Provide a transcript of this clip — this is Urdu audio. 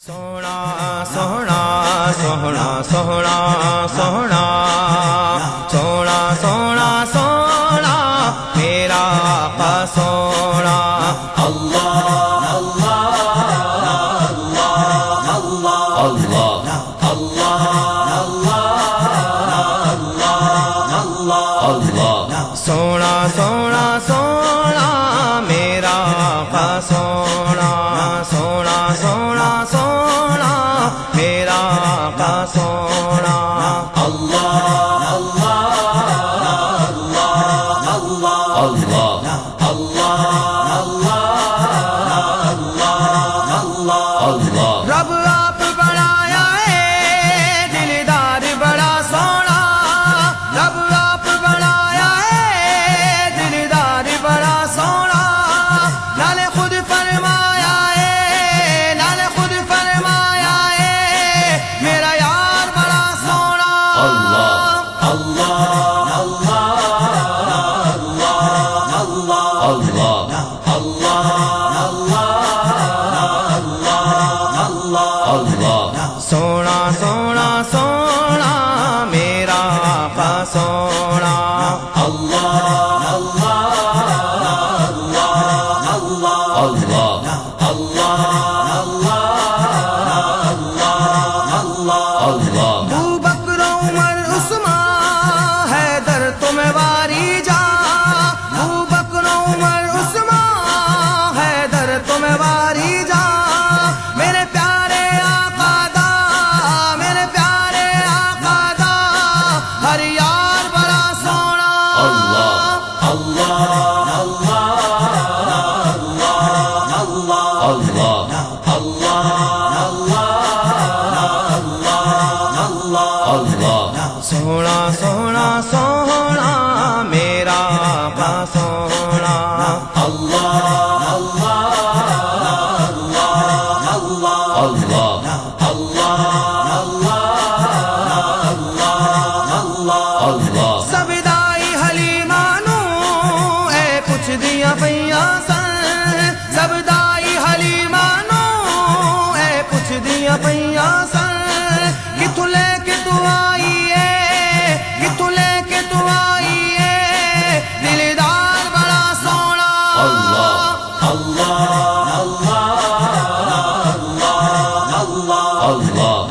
سونا سونا سونا سونا سونا سونا سونا سونا میرا آقا سونا اللہ اللہ اللہ اللہ اللہ اللہ اللہ اللہ سونا سونا سونا میرا آقا سونا سونا سونا سونا میرا آقا سونا اللہ اللہ اللہ اللہ اللہ اللہ اللہ رب آپ بنایا ہے دلدار بڑا سونا رب آپ بنایا ہے دلدار بڑا سونا نالے خود فرمایا ہے نالے خود فرمایا ہے میرا یار بڑا سونا اللہ اللہ اللہ اللہ اللہ اللہ سونا سونا سونا میرا آقا سونا اللہ اللہ اللہ اللہ اللہ اللہ ابو بکر عمر عثمان حیدر تمہیں واری جا ابو بکر عمر عثمان حیدر تمہیں واری جا میرے پیارے آقا دا میرے پیارے آقا دا ہر یار بڑا سونا اللہ اللہ اللہ اللہ اللہ اللہ سونا سونا سونا میرا آقا سونا اللہ اللہ اللہ اللہ اللہ سبدائی حلیمانو اے پوچھ دیا پیا سن سبدائی حلیمانو اے پوچھ دیا پیا سن کتوں لے کے تو آئی ہے کتوں لے کے تو آئی ہے دلدار بڑا سونا اللہ اللہ اللہ اللہ اللہ